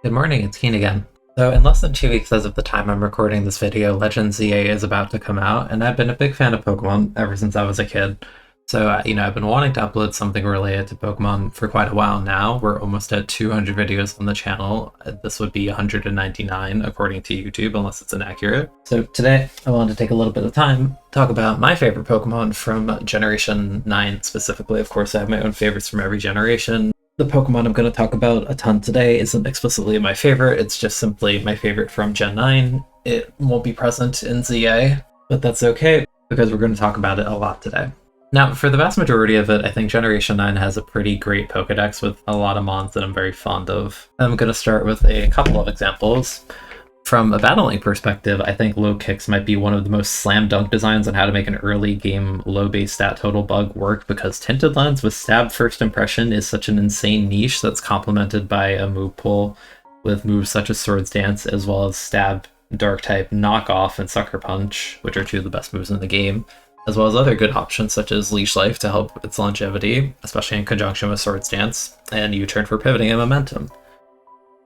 Good morning, it's Keen again. So in less than 2 weeks as of the time I'm recording this video, Legends ZA is about to come out, and I've been a big fan of Pokemon ever since I was a kid. So, I've been wanting to upload something related to Pokemon for quite a while now. We're almost at 200 videos on the channel. This would be 199 according to YouTube, unless it's inaccurate. So today, I wanted to take a little bit of time to talk about my favorite Pokemon from Generation 9 specifically. Of course, I have my own favorites from every generation. The Pokemon I'm going to talk about a ton today isn't explicitly my favorite, it's just simply my favorite from Gen 9. It won't be present in ZA, but that's okay, because we're going to talk about it a lot today. Now, for the vast majority of it, I think Generation 9 has a pretty great Pokedex with a lot of mons that I'm very fond of. I'm going to start with a couple of examples. From a battling perspective, I think low kicks might be one of the most slam dunk designs on how to make an early game low base stat total bug work, because Tinted Lens with Stab First Impression is such an insane niche that's complemented by a move pool with moves such as Swords Dance, as well as Stab, Dark type, Knockoff, and Sucker Punch, which are two of the best moves in the game, as well as other good options such as Leash Life to help its longevity, especially in conjunction with Swords Dance, and U-Turn for pivoting and momentum.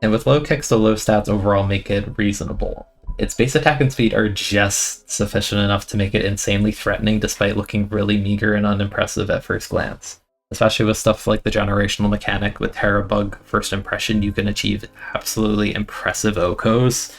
And with low kicks, the low stats overall make it reasonable. Its base attack and speed are just sufficient enough to make it insanely threatening despite looking really meager and unimpressive at first glance. Especially with stuff like the generational mechanic with Terra Bug First Impression, you can achieve absolutely impressive OHKOs,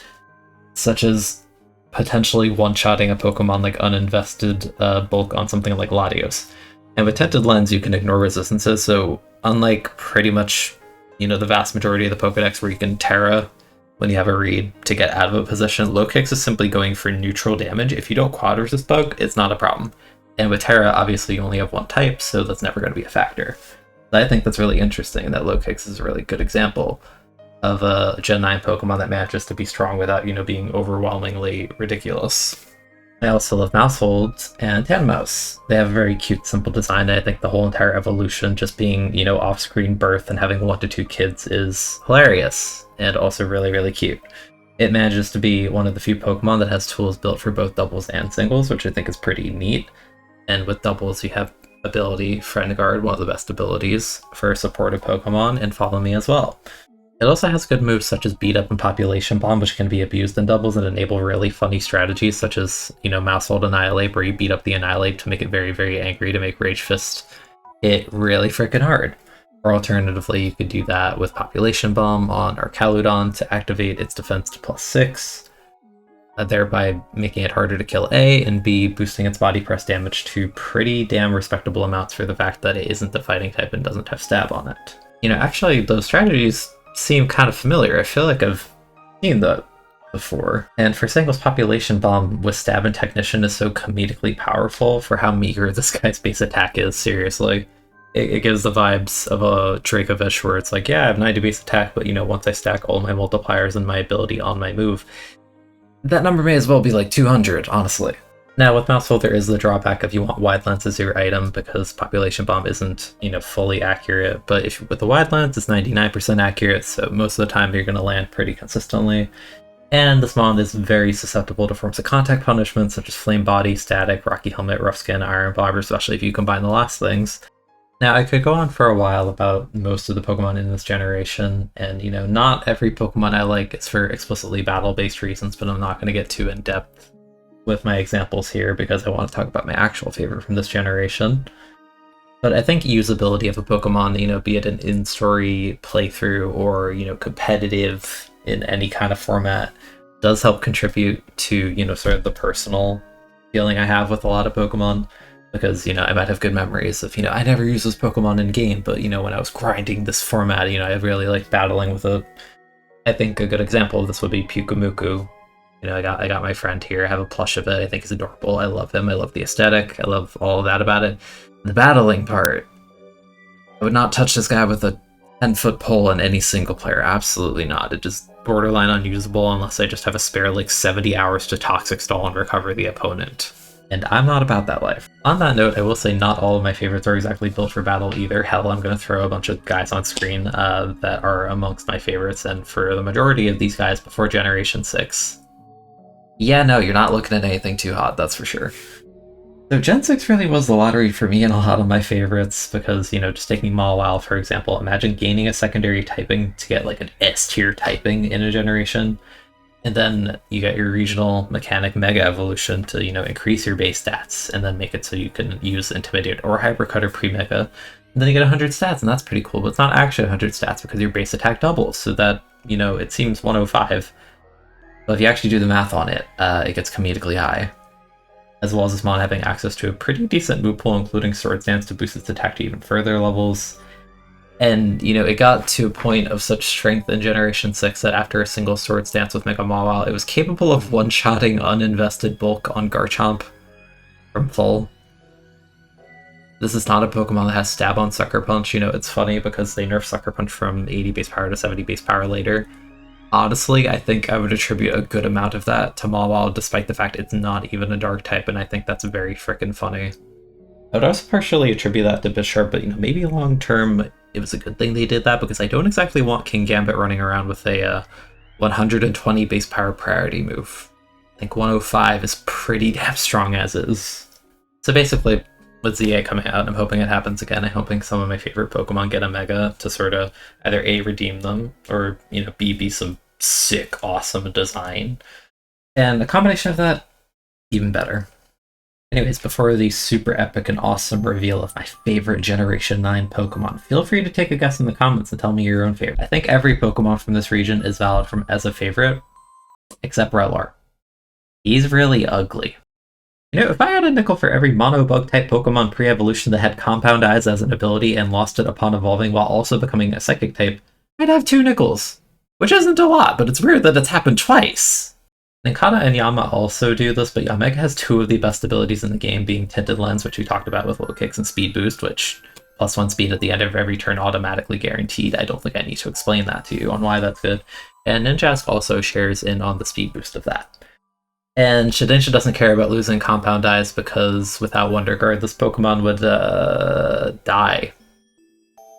such as potentially one-shotting a Pokemon like Uninvested Bulk on something like Latios. And with Tinted Lens, you can ignore resistances, so unlike pretty much the vast majority of the Pokedex where you can Terra when you have a read to get out of a position, low kicks is simply going for neutral damage. If you don't quad resist bug, it's not a problem. And with Terra, obviously you only have one type, so that's never going to be a factor. But I think that's really interesting that low kicks is a really good example of a Gen 9 Pokemon that manages to be strong without, being overwhelmingly ridiculous. I also love Mouseholds and Tandemaus. They have a very cute, simple design. I think the whole entire evolution, just being, off-screen birth and having 1 to 2 kids is hilarious, and also really, really cute. It manages to be one of the few Pokemon that has tools built for both doubles and singles, which I think is pretty neat. And with doubles, you have ability Friend Guard, one of the best abilities for supportive Pokemon, and Follow Me as well. It also has good moves such as Beat Up and Population Bomb, which can be abused in doubles and enable really funny strategies such as, Mousehold Annihilate, where you beat up the Annihilate to make it very, very angry to make Rage Fist hit really freaking hard. Or alternatively, you could do that with Population Bomb on Arcaludon to activate its defense to +6, thereby making it harder to kill A, and B, boosting its body press damage to pretty damn respectable amounts for the fact that it isn't the fighting type and doesn't have stab on it. Actually, those strategies seem kind of familiar. I feel like I've seen that before. And for singles, Population Bomb with Stab and Technician is so comedically powerful for how meager this guy's base attack is, seriously. It gives the vibes of a Dracovish where it's like, yeah, I have 90 base attack, but once I stack all my multipliers and my ability on my move, that number may as well be like 200, honestly. Now, with Mousehold, there is the drawback of you want Wide Lens as your item because Population Bomb isn't, fully accurate. But with the Wide Lens, it's 99% accurate, so most of the time you're going to land pretty consistently. And this mon is very susceptible to forms of contact punishment, such as Flame Body, Static, Rocky Helmet, Rough Skin, Iron Barb, especially if you combine the last things. Now, I could go on for a while about most of the Pokemon in this generation, and, not every Pokemon I like is for explicitly battle-based reasons, but I'm not going to get too in-depth with my examples here because I want to talk about my actual favorite from this generation. But I think usability of a Pokemon, be it an in-story playthrough or, competitive in any kind of format, does help contribute to, sort of the personal feeling I have with a lot of Pokemon. Because, I might have good memories of, I never used this Pokemon in-game, but, when I was grinding this format, I really liked battling with it. I think a good example of this would be Pyukumuku. I got my friend here. I have a plush of it. I think he's adorable. I love him. I love the aesthetic. I love all of that about it. The battling part. I would not touch this guy with a 10-foot pole in any single player. Absolutely not. It just borderline unusable unless I just have a spare like 70 hours to Toxic Stall and recover the opponent. And I'm not about that life. On that note, I will say not all of my favorites are exactly built for battle either. Hell, I'm going to throw a bunch of guys on screen that are amongst my favorites. And for the majority of these guys before Generation 6, yeah, no, you're not looking at anything too hot, that's for sure. So Gen 6 really was the lottery for me in a lot of my favorites because, just taking Mawile, for example, imagine gaining a secondary typing to get like an S tier typing in a generation. And then you get your regional mechanic mega evolution to, increase your base stats and then make it so you can use Intimidate or Hypercut or pre-mega. And then you get 100 stats, and that's pretty cool, but it's not actually 100 stats because your base attack doubles, so that, it seems 105. But if you actually do the math on it, it gets comedically high. As well as this mon having access to a pretty decent move pool, including Swords Dance to boost its attack to even further levels. And, it got to a point of such strength in Generation 6 that after a single Swords Dance with Mega Mawile, it was capable of one-shotting uninvested bulk on Garchomp from full. This is not a Pokemon that has stab on Sucker Punch. It's funny because they nerfed Sucker Punch from 80 base power to 70 base power later. Honestly, I think I would attribute a good amount of that to Mawile, despite the fact it's not even a dark type, and I think that's very frickin' funny. I would also partially attribute that to Bisharp, but maybe long term it was a good thing they did that, because I don't exactly want King Gambit running around with a 120 base power priority move. I think 105 is pretty damn strong as is. So basically, with ZA coming out, I'm hoping it happens again. I'm hoping some of my favorite Pokemon get a Mega to sort of either A, redeem them, or, B, be some sick, awesome design. And a combination of that, even better. Anyways, before the super epic and awesome reveal of my favorite Generation 9 Pokemon, feel free to take a guess in the comments and tell me your own favorite. I think every Pokemon from this region is valid as a favorite, except Rellor. He's really ugly. If I had a nickel for every mono bug type Pokemon pre-evolution that had Compound Eyes as an ability and lost it upon evolving while also becoming a psychic type, I'd have 2 nickels. Which isn't a lot, but it's weird that it's happened twice. Ninkata and Yama also do this, but Yamega has 2 of the best abilities in the game, being Tinted Lens, which we talked about with Low Kicks, and Speed Boost, which +1 speed at the end of every turn automatically guaranteed. I don't think I need to explain that to you on why that's good. And Ninjask also shares in on the Speed Boost of that. And Shedinja doesn't care about losing Compound Eyes because without Wonder Guard, this Pokemon would die.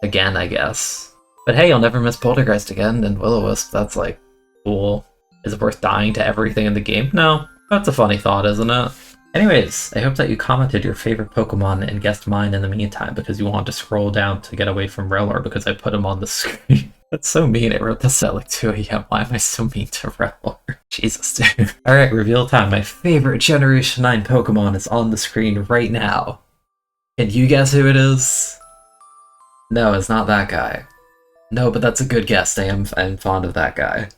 Again, I guess. But hey, you'll never miss Poltergeist again, and Will-O-Wisp, that's like, cool. Is it worth dying to everything in the game? No. That's a funny thought, isn't it? Anyways, I hope that you commented your favorite Pokemon and guessed mine in the meantime, because you want to scroll down to get away from Rellor because I put him on the screen. That's so mean. I wrote this at like 2 AM. Why am I so mean to Rellor? Jesus, dude. Alright, reveal time. My favorite Generation 9 Pokemon is on the screen right now. Can you guess who it is? No, it's not that guy. No, but that's a good guess. I'm fond of that guy.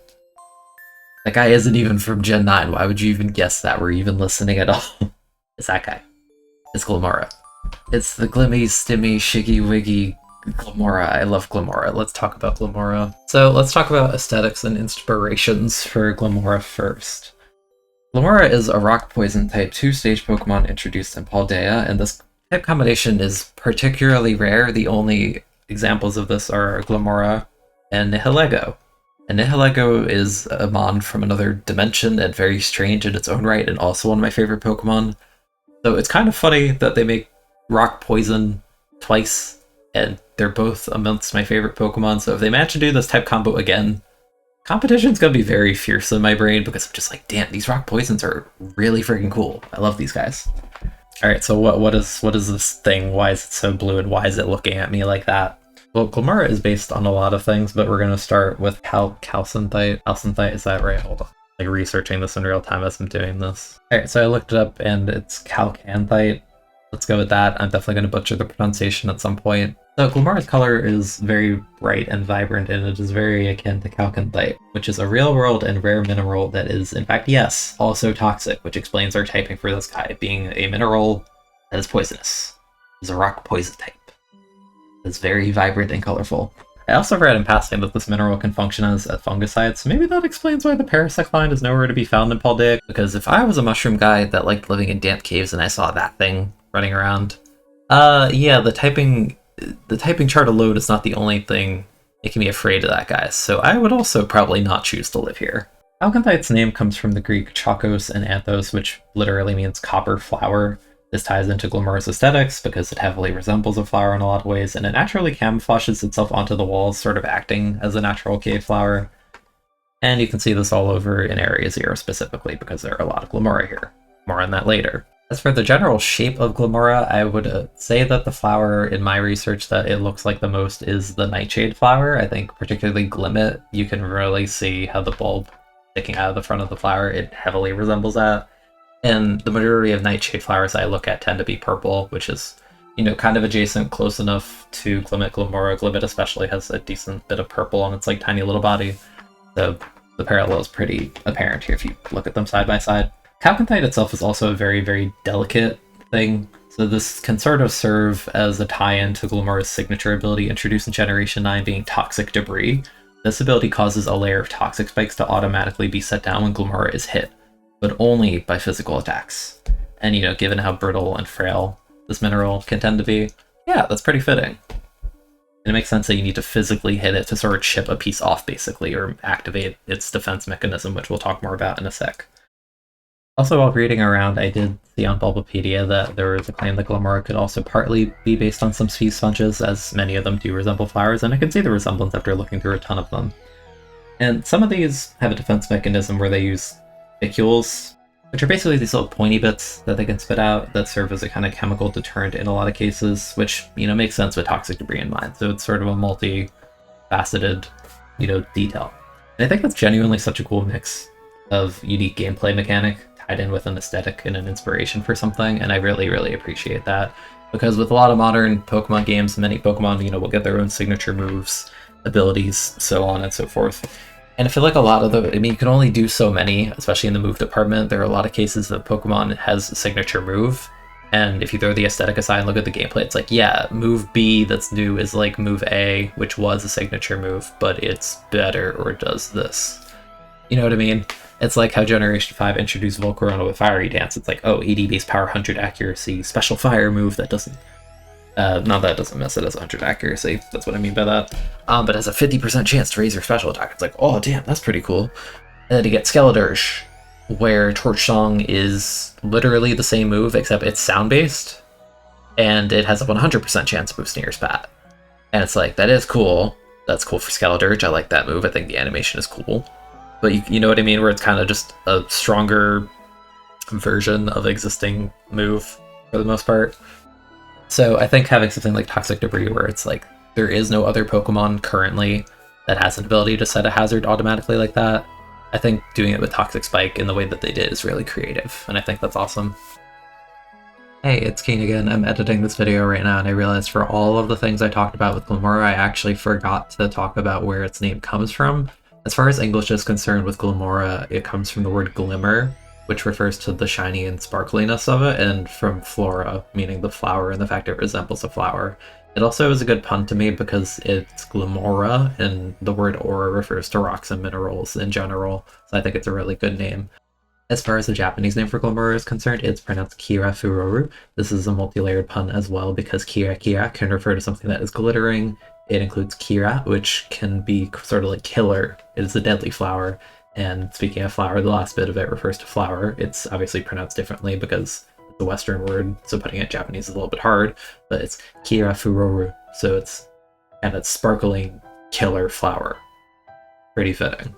That guy isn't even from Gen 9. Why would you even guess that? Were you even listening at all? It's that guy. It's Glimmora. It's the Glimmy, Stimmy, Shiggy, Wiggy Glimmora. I love Glimmora. Let's talk about Glimmora. So let's talk about aesthetics and inspirations for Glimmora first. Glimmora is a rock poison type 2-stage Pokemon introduced in Paldea, and this type combination is particularly rare. The only examples of this are Glimmora and Nihilego. And Nihilego is a mon from another dimension and very strange in its own right, and also one of my favorite Pokemon. So it's kind of funny that they make rock poison twice, and they're both amongst my favorite Pokemon. So if they manage to do this type combo again, competition's gonna be very fierce in my brain, because I'm just like, damn, these rock poisons are really freaking cool. I love these guys. Alright, so what is this thing? Why is it so blue, and why is it looking at me like that? Well, Glimmora is based on a lot of things, but we're going to start with Calcinthite. Calcinthite, is that right? Hold on. Like researching this in real time as I'm doing this. Alright, so I looked it up and it's Calcanthite. Let's go with that. I'm definitely going to butcher the pronunciation at some point. So Glimmora's color is very bright and vibrant, and it is very akin to Calcanthite, which is a real-world and rare mineral that is, in fact, yes, also toxic, which explains our typing for this guy, being a mineral that is poisonous. It's a rock poison type. It's very vibrant and colorful. I also read in passing that this mineral can function as a fungicide, so maybe that explains why the Parasect line is nowhere to be found in Paldea, because if I was a mushroom guy that liked living in damp caves and I saw that thing running around, yeah, the typing chart alone is not the only thing making me afraid of that guy, so I would also probably not choose to live here. Calcanthite's name comes from the Greek chakos and anthos, which literally means copper flower. This ties into Glimmora's aesthetics because it heavily resembles a flower in a lot of ways, and it naturally camouflages itself onto the walls, sort of acting as a natural cave flower. And you can see this all over in Area 0 specifically, because there are a lot of Glimmora here. More on that later. As for the general shape of Glamora, I would say that the flower in my research that it looks like the most is the nightshade flower. I think particularly Glimmet, you can really see how the bulb sticking out of the front of the flower, it heavily resembles that. And the majority of nightshade flowers I look at tend to be purple, which is, kind of adjacent, close enough to Glimmet Glamora. Glimmet especially has a decent bit of purple on its like tiny little body. So the parallel is pretty apparent here if you look at them side by side. Calcantite itself is also a very, very delicate thing. So this can sort of serve as a tie-in to Glamora's signature ability introduced in Generation 9 being Toxic Debris. This ability causes a layer of toxic spikes to automatically be set down when Glamora is hit, but only by physical attacks. And given how brittle and frail this mineral can tend to be, yeah, that's pretty fitting. And it makes sense that you need to physically hit it to sort of chip a piece off, basically, or activate its defense mechanism, which we'll talk more about in a sec. Also, while reading around, I did see on Bulbapedia that there was a claim that Glamora could also partly be based on some sea sponges, as many of them do resemble flowers, and I can see the resemblance after looking through a ton of them. And some of these have a defense mechanism where they use spicules, which are basically these little pointy bits that they can spit out that serve as a kind of chemical deterrent in a lot of cases, which, makes sense with toxic debris in mind. So it's sort of a multi-faceted, detail. And I think that's genuinely such a cool mix of unique gameplay mechanic tied in with an aesthetic and an inspiration for something, and I really, really appreciate that. Because with a lot of modern Pokemon games, many Pokemon, will get their own signature moves, abilities, so on and so forth. And I feel like a lot of you can only do so many, especially in the move department. There are a lot of cases that Pokemon has a signature move, and if you throw the aesthetic aside and look at the gameplay, it's like, yeah, move B that's new is like move A, which was a signature move, but it's better or does this. You know what I mean? It's like how Generation 5 introduced Volcarona with Fiery Dance. It's like, oh, AD base power 100 accuracy, special fire move that doesn't... not that it doesn't miss, it has 100 accuracy. That's what I mean by that. But has a 50% chance to raise your special attack. It's like, oh, damn, that's pretty cool. And then you get Skeledirge, where Torch Song is literally the same move, except it's sound-based, and it has a 100% chance of boosting your spat. And it's like, that is cool. That's cool for Skeledirge. I like that move. I think the animation is cool. But you know what I mean, where it's kind of just a stronger version of existing move for the most part. So I think having something like Toxic Debris, where it's like there is no other Pokemon currently that has an ability to set a hazard automatically like that, I think doing it with Toxic Spike in the way that they did is really creative, and I think that's awesome. Hey, it's Keen again. I'm editing this video right now, and I realized for all of the things I talked about with Glamora, I actually forgot to talk about where its name comes from. As far as English is concerned with Glamora, it comes from the word glimmer, which refers to the shiny and sparkliness of it, and from flora, meaning the flower and the fact it resembles a flower. It also is a good pun to me because it's Glamora, and the word aura refers to rocks and minerals in general, so I think it's a really good name. As far as the Japanese name for Glamora is concerned, it's pronounced Kira Furoru. This is a multi-layered pun as well because Kira can refer to something that is glittering. It includes Kira, which can be sort of like killer. It is a deadly flower. And speaking of flower, the last bit of it refers to flower. It's obviously pronounced differently because it's a Western word, so putting it in Japanese is a little bit hard, but it's Kira Furoru, so it's kind of sparkling killer flower. Pretty fitting.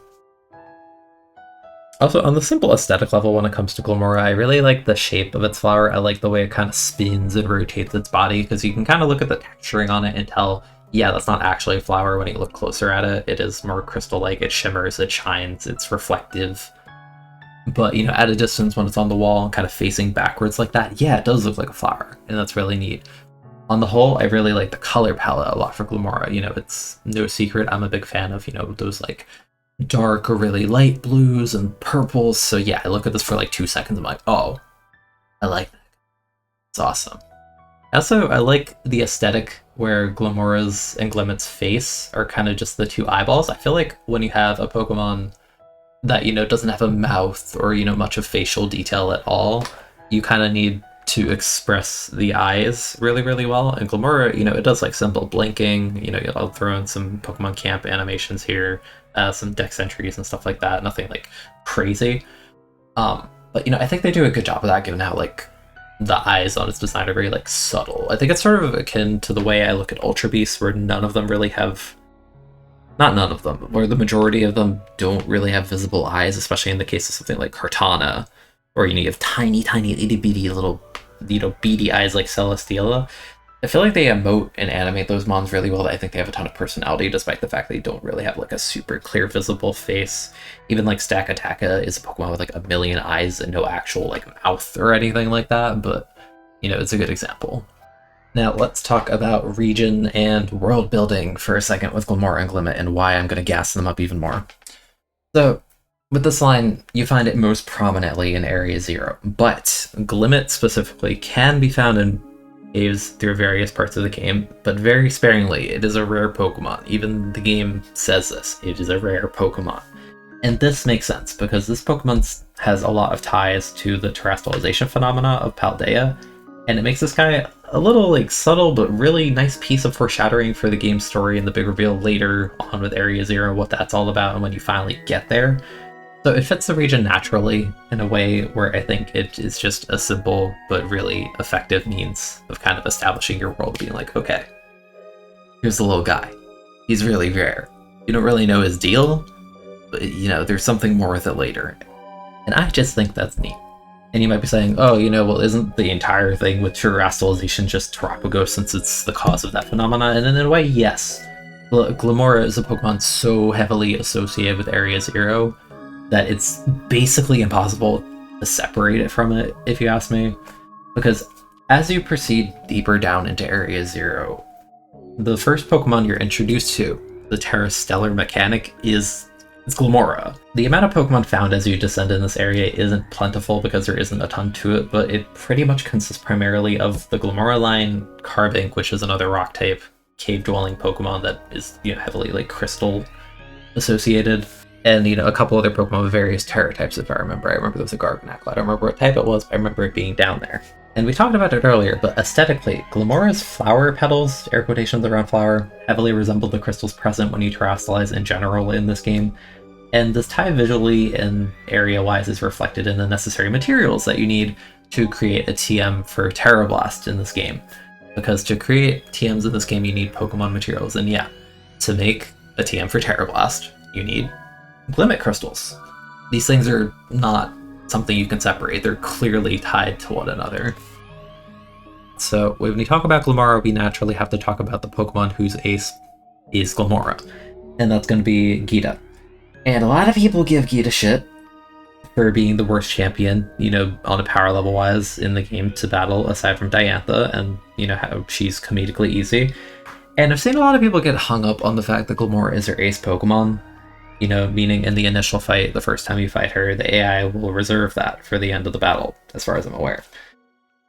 Also, on the simple aesthetic level when it comes to Glamora, I really like the shape of its flower. I like the way it kind of spins and rotates its body, because you can kind of look at the texturing on it and tell, yeah, that's not actually a flower when you look closer at it. It is more crystal-like, it shimmers, it shines, it's reflective. But, at a distance when it's on the wall and kind of facing backwards like that, yeah, it does look like a flower, and that's really neat. On the whole, I really like the color palette a lot for Glamora. It's no secret I'm a big fan of, those like dark or really light blues and purples. So yeah, I look at this for like 2 seconds, I'm like, oh, I like that. It's awesome. Also, I like the aesthetic where Glamora's and Glimmet's face are kind of just the two eyeballs. I feel like when you have a Pokemon that, doesn't have a mouth or, much of facial detail at all, you kind of need to express the eyes really, really well. And Glamora, it does like simple blinking, I'll throw in some Pokemon Camp animations here, some dex entries and stuff like that, nothing like crazy. But, I think they do a good job of that given how like the eyes on its design are very like subtle. I think it's sort of akin to the way I look at Ultra Beasts, where none of them really have, not none of them, where the majority of them don't really have visible eyes, especially in the case of something like Kartana, or you have tiny, tiny, itty bitty little, beady eyes like Celesteela. I feel like they emote and animate those mons really well. I think they have a ton of personality, despite the fact they don't really have like a super clear visible face. Even like Stakataka is a Pokemon with like a million eyes and no actual like mouth or anything like that, but it's a good example. Now let's talk about region and world building for a second with Glimmora and Glimmet and why I'm going to gas them up even more. So with this line, you find it most prominently in Area 0, but Glimmet specifically can be found in caves through various parts of the game, but very sparingly. It is a rare Pokemon. Even the game says this. It is a rare Pokemon. And this makes sense, because this Pokemon has a lot of ties to the terrestrialization phenomena of Paldea, and it makes this guy a little like subtle but really nice piece of foreshadowing for the game's story and the big reveal later on with Area 0, what that's all about, and when you finally get there. So it fits the region naturally in a way where I think it is just a simple but really effective means of kind of establishing your world, being like, okay, here's the little guy. He's really rare. You don't really know his deal, but there's something more with it later. And I just think that's neat. And you might be saying, oh, well, isn't the entire thing with terrestrialization just Terapagos since it's the cause of that phenomena? And in a way, yes. Glimmora is a Pokemon so heavily associated with Area 0 that it's basically impossible to separate it from it, if you ask me. Because as you proceed deeper down into Area 0, the first Pokemon you're introduced to, the Terrestellar mechanic, is Glimmora. The amount of Pokemon found as you descend in this area isn't plentiful because there isn't a ton to it, but it pretty much consists primarily of the Glimmora line, Carbink, which is another rock type, cave-dwelling Pokemon that is heavily like crystal associated, and a couple other Pokemon with various terror types, if I remember. I remember there was a Garganacl. I don't remember what type it was, but I remember it being down there. And we talked about it earlier, but aesthetically, Glimmora's flower petals, air quotations around flower, heavily resemble the crystals present when you terrestrialize in general in this game. And this tie visually and area-wise is reflected in the necessary materials that you need to create a TM for Terra Blast in this game. Because to create TMs in this game, you need Pokemon materials. And yeah, to make a TM for Terra Blast, you need Glimmet crystals. These things are not something you can separate. They're clearly tied to one another. So when we talk about Glimmora, we naturally have to talk about the Pokemon whose ace is Glimmora. And that's going to be Geeta. And a lot of people give Geeta shit for being the worst champion, on a power level wise in the game to battle, aside from Diantha, and, how she's comedically easy. And I've seen a lot of people get hung up on the fact that Glimmora is her ace Pokemon, meaning in the initial fight, the first time you fight her, the AI will reserve that for the end of the battle, as far as I'm aware.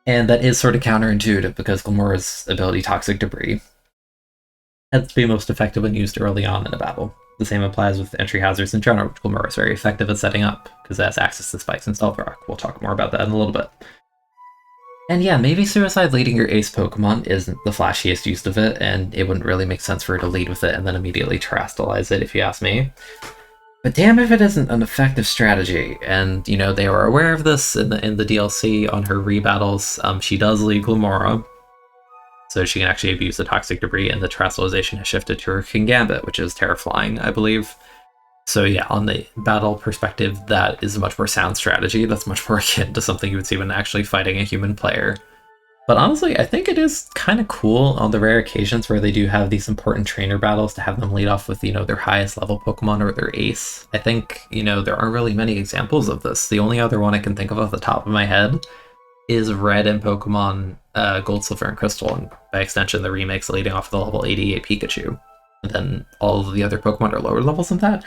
And that is sort of counterintuitive, because Glimmora's ability Toxic Debris tends to be most effective when used early on in a battle. The same applies with entry hazards in general, which Glimmora is very effective at setting up, because it has access to spikes and Stealth Rock. We'll talk more about that in a little bit. And yeah, maybe Suicide leading your ace Pokemon isn't the flashiest use of it, and it wouldn't really make sense for her to lead with it and then immediately terrestrialize it, if you ask me. But damn if it isn't an effective strategy, and they were aware of this in the DLC on her rebattles. She does lead Glimmora, so she can actually abuse the Toxic Debris, and the terrestrialization has shifted to her Kingambit, which is Terra Flying, I believe. So yeah, on the battle perspective, that is a much more sound strategy. That's much more akin to something you would see when actually fighting a human player. But honestly, I think it is kind of cool on the rare occasions where they do have these important trainer battles to have them lead off with, their highest level Pokemon or their ace. I think, there aren't really many examples of this. The only other one I can think of off the top of my head is Red and Pokemon Gold, Silver, and Crystal, and by extension, the remakes leading off the level 88 Pikachu. And then all of the other Pokemon are lower levels than that.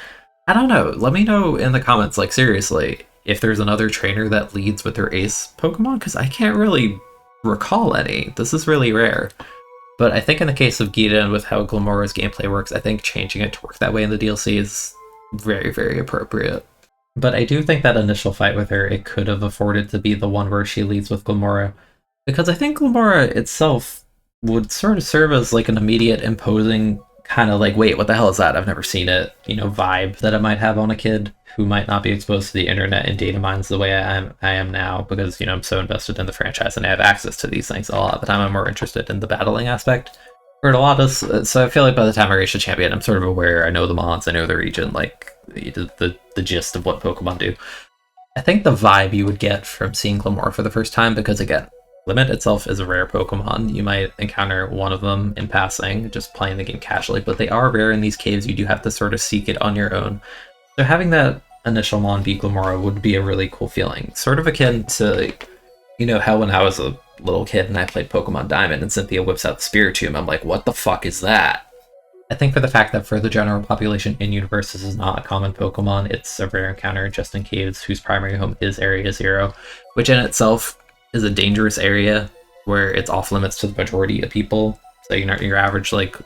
I don't know. Let me know in the comments, seriously, if there's another trainer that leads with their ace Pokemon, because I can't really recall any. This is really rare. But I think in the case of Geeta and with how Glimmora's gameplay works, I think changing it to work that way in the DLC is very, very appropriate. But I do think that initial fight with her, it could have afforded to be the one where she leads with Glimmora, because I think Glimmora itself would sort of serve as an immediate imposing kind of wait, what the hell is that? I've never seen it, vibe that it might have on a kid who might not be exposed to the internet and data mines the way I am now, because, I'm so invested in the franchise and I have access to these things. A lot of the time I'm more interested in the battling aspect. Or a lot of this, so I feel like by the time I reach a champion, I'm sort of aware, I know the mons, I know the region, the gist of what Pokemon do. I think the vibe you would get from seeing Glamora for the first time, because again, Limit itself is a rare Pokemon. You might encounter one of them in passing, just playing the game casually, but they are rare in these caves. You do have to sort of seek it on your own. So having that initial Mon be Glamora would be a really cool feeling. Sort of akin to, you know, how when I was a little kid and I played Pokemon Diamond and Cynthia whips out the Spiritomb, I'm like, what the fuck is that? I think for the fact that for the general population in universe, this is not a common Pokemon, it's a rare encounter just in caves whose primary home is Area 0, which in itself is a dangerous area where it's off limits to the majority of people. So, you know, your average, like,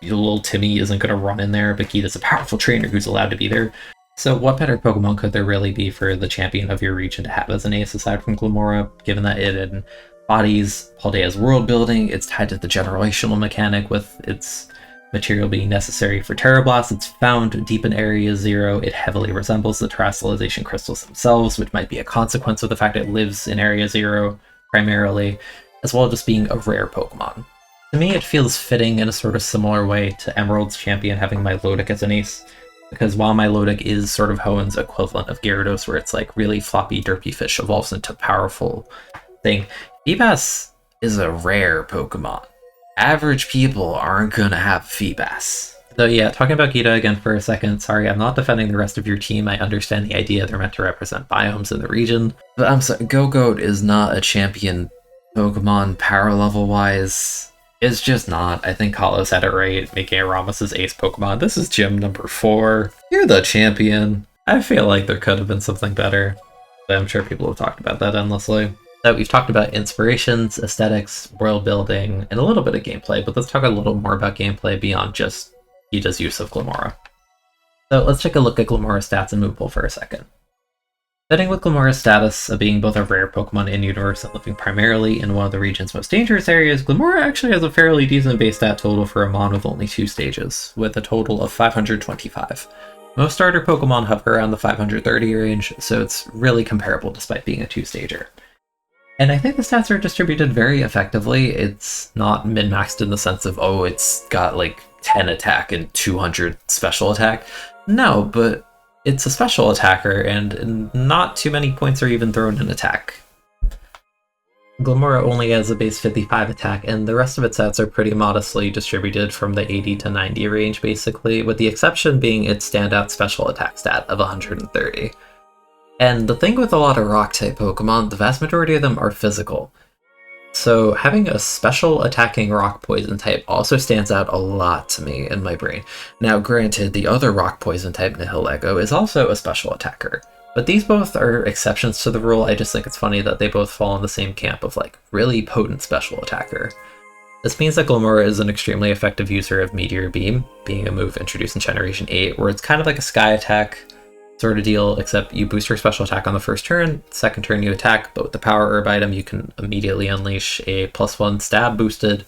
your little Timmy isn't going to run in there, but Gita's a powerful trainer who's allowed to be there. So what better Pokemon could there really be for the champion of your region to have as an ace aside from Glamora, given that it embodies Paldea's world building, it's tied to the generational mechanic with its material being necessary for Terra Blast, it's found deep in Area 0, it heavily resembles the terrestrialization crystals themselves, which might be a consequence of the fact it lives in Area 0 primarily, as well as just being a rare Pokemon. To me, it feels fitting in a sort of similar way to Emerald's champion having Milotic as an ace, because while Milotic is sort of Hoenn's equivalent of Gyarados, where it's like really floppy, derpy fish evolves into powerful thing, Feebas is a rare Pokemon. Average people aren't gonna have Feebas. So yeah, talking about Gita again for a second, sorry, I'm not defending the rest of your team, I understand the idea they're meant to represent biomes in the region, but I'm sorry, Gogoat is not a champion Pokemon power level wise. It's just not. I think Kalos had it right, making it Ramos' ace Pokemon. This is gym number 4. You're the champion. I feel like there could have been something better, but I'm sure people have talked about that endlessly. So we've talked about inspirations, aesthetics, world building, and a little bit of gameplay, but let's talk a little more about gameplay beyond just Gita's use of Glamora. So let's take a look at Glamora's stats and move pool for a second. Fitting with Glamora's status of being both a rare Pokemon in universe and living primarily in one of the region's most dangerous areas, Glamora actually has a fairly decent base stat total for a Mon with only 2 stages, with a total of 525. Most starter Pokemon hover around the 530 range, so it's really comparable despite being a 2-stager. And I think the stats are distributed very effectively. It's not min-maxed in the sense of, oh, it's got like 10 attack and 200 special attack. No, but it's a special attacker, and not too many points are even thrown in attack. Glamora only has a base 55 attack, and the rest of its stats are pretty modestly distributed from the 80 to 90 range, basically, with the exception being its standout special attack stat of 130. And the thing with a lot of Rock-type Pokemon, the vast majority of them are physical. So having a special attacking Rock Poison type also stands out a lot to me in my brain. Now granted, the other Rock Poison type, Nihilego, is also a special attacker. But these both are exceptions to the rule. I just think it's funny that they both fall in the same camp of like really potent special attacker. This means that Glamora is an extremely effective user of Meteor Beam, being a move introduced in Generation 8, where it's kind of like a Sky Attack sort of deal, except you boost your special attack on the first turn, second turn you attack, but with the Power Herb item you can immediately unleash a +1 stab boosted,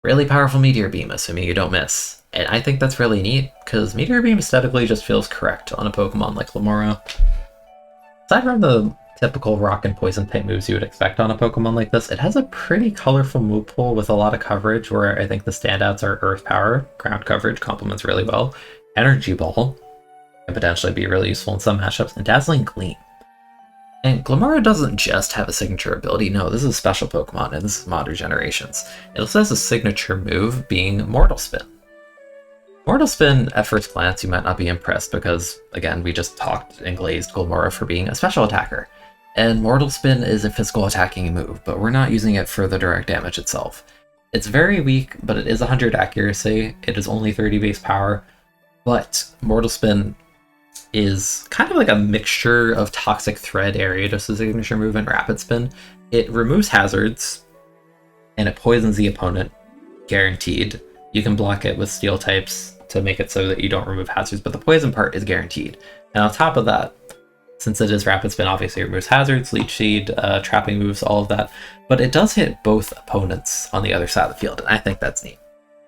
really powerful Meteor Beam, assuming you don't miss. And I think that's really neat, because Meteor Beam aesthetically just feels correct on a Pokemon like Glamora. Aside from the typical Rock and Poison type moves you would expect on a Pokemon like this, it has a pretty colorful move pool with a lot of coverage, where I think the standouts are Earth Power, ground coverage complements really well, Energy Ball, can potentially be really useful in some matchups, and Dazzling Gleam. And Glamora doesn't just have a signature ability, no, this is a special Pokemon, and this is modern generations. It also has a signature move being Mortal Spin. Mortal Spin, at first glance, you might not be impressed because, again, we just talked and glazed Glamora for being a special attacker. And Mortal Spin is a physical attacking move, but we're not using it for the direct damage itself. It's very weak, but it is 100 accuracy, it is only 30 base power, but Mortal Spin is kind of like a mixture of Toxic Thread, Ariados' signature move, and Rapid Spin. It removes hazards, and it poisons the opponent, guaranteed. You can block it with Steel types to make it so that you don't remove hazards, but the poison part is guaranteed. And on top of that, since it is Rapid Spin, obviously it removes hazards, Leech Seed, trapping moves, all of that, but it does hit both opponents on the other side of the field, and I think that's neat.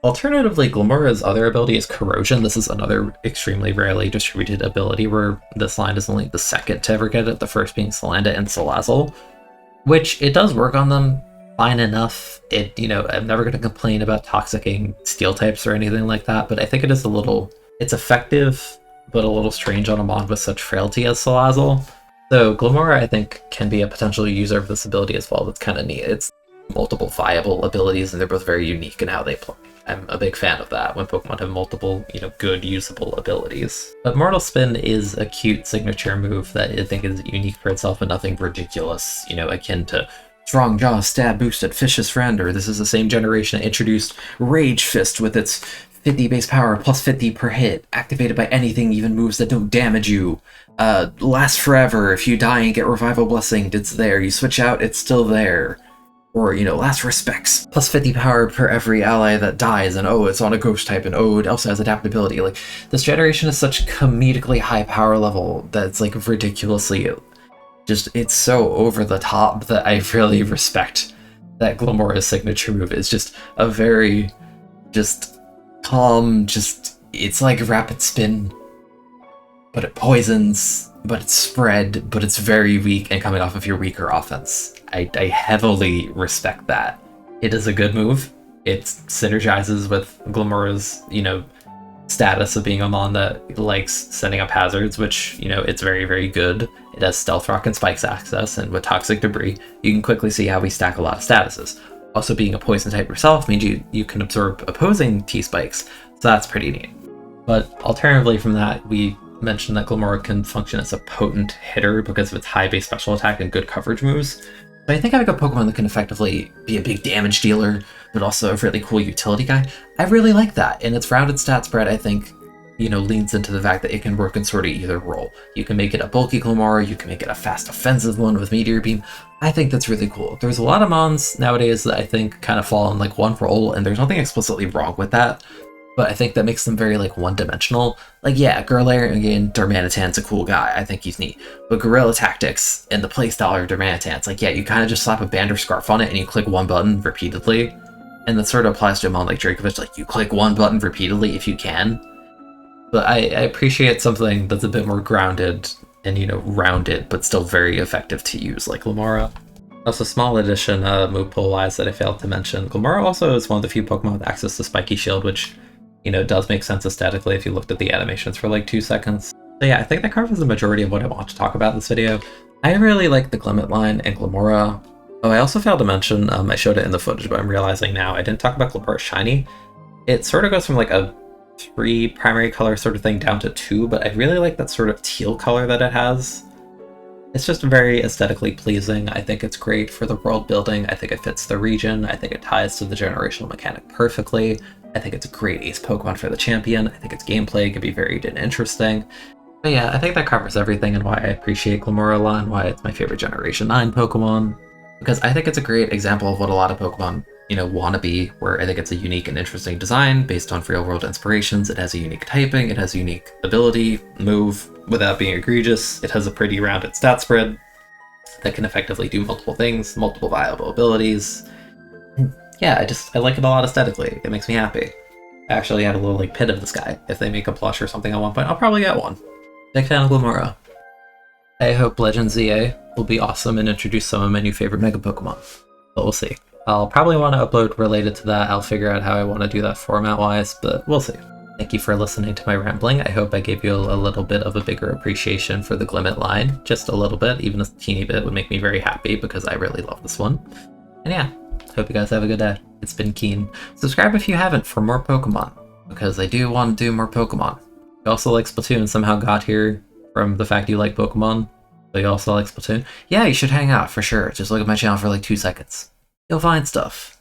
Alternatively, Glamora's other ability is Corrosion. This is another extremely rarely distributed ability where this line is only the second to ever get it, the first being Salanda and Salazzle, which it does work on them fine enough. It, you know, I'm never going to complain about toxicking Steel types or anything like that, but I think it is it's effective, but a little strange on a Mon with such frailty as Salazzle. So Glamora, I think, can be a potential user of this ability as well. That's kind of neat. It's multiple viable abilities, and they're both very unique in how they play. I'm a big fan of that when Pokemon have multiple, good usable abilities. But Mortal Spin is a cute signature move that I think is unique for itself and nothing ridiculous, akin to Strong Jaw, Stab Boosted, Fish's Friend, or this is the same generation that introduced Rage Fist with its 50 base power plus 50 per hit, activated by anything, even moves that don't damage you. Last forever, if you die and get Revival Blessing, it's there. You switch out, it's still there. Or, last respects, plus 50 power per every ally that dies, and it's on a ghost type, and it also has adaptability. Like, this generation is such comedically high power level that it's, like, ridiculously, it's so over the top that I really respect that Glamora's signature move is just a very, calm, it's like Rapid Spin, but it poisons, but it's spread, but it's very weak and coming off of your weaker offense. I heavily respect that. It is a good move. It synergizes with Glamora's, status of being a mon that likes setting up hazards, which, it's very, very good. It has Stealth Rock and Spikes access, and with Toxic Debris, you can quickly see how we stack a lot of statuses. Also, being a poison type yourself means you can absorb opposing T-Spikes, so that's pretty neat. But alternatively from that, we mentioned that Glamora can function as a potent hitter because of its high base special attack and good coverage moves. But I think having a Pokemon that can effectively be a big damage dealer, but also a really cool utility guy, I really like that. And its rounded stat spread, I think, leans into the fact that it can work in sort of either role. You can make it a bulky Glamora, you can make it a fast offensive one with Meteor Beam. I think that's really cool. There's a lot of mons nowadays that I think kind of fall in like one role, and there's nothing explicitly wrong with that. But I think that makes them very, one-dimensional. Like, yeah, Gurlair, again, Darmanitan's a cool guy. I think he's neat. But Guerrilla Tactics and the playstyle of Darmanitan's, you kind of just slap a band or scarf on it and you click one button repeatedly. And that sort of applies to a mon like Dracovish, you click one button repeatedly if you can. But I appreciate something that's a bit more grounded and, rounded, but still very effective to use, like Glamora. Also, small addition, move pool-wise that I failed to mention. Glamora also is one of the few Pokemon with access to Spiky Shield, which it does make sense aesthetically if you looked at the animations for 2 seconds. So yeah, I think that covers the majority of what I want to talk about in this video. I really like the Glimmet line and Glamora. Oh, I also failed to mention, I showed it in the footage, but I'm realizing now I didn't talk about Glamora Shiny. It sort of goes from a 3 primary color sort of thing down to 2, but I really like that sort of teal color that it has. It's just very aesthetically pleasing. I think it's great for the world building. I think it fits the region. I think it ties to the generational mechanic perfectly. I think it's a great ace Pokemon for the champion. I think its gameplay can be varied and interesting. But yeah, I think that covers everything and why I appreciate Glamora a lot and why it's my favorite Generation 9 Pokemon. Because I think it's a great example of what a lot of Pokemon, want to be, where I think it's a unique and interesting design based on real-world inspirations. It has a unique typing, it has a unique ability, move, without being egregious. It has a pretty rounded stat spread that can effectively do multiple things, multiple viable abilities. Yeah, I like it a lot aesthetically. It makes me happy. I actually had a little pit of this guy. If they make a plush or something at one point, I'll probably get one. Big fan of Glamora. I hope Legend ZA will be awesome and introduce some of my new favorite Mega Pokemon. But we'll see. I'll probably want to upload related to that. I'll figure out how I want to do that format-wise, but we'll see. Thank you for listening to my rambling. I hope I gave you a little bit of a bigger appreciation for the Glimmet line. Just a little bit, even a teeny bit would make me very happy because I really love this one. And yeah, hope you guys have a good day. It's been Keen. Subscribe if you haven't for more Pokemon, because I do want to do more Pokemon. You also like Splatoon, somehow got here from the fact you like Pokemon, but you also like Splatoon. Yeah, you should hang out for sure. Just look at my channel for 2 seconds. You'll find stuff.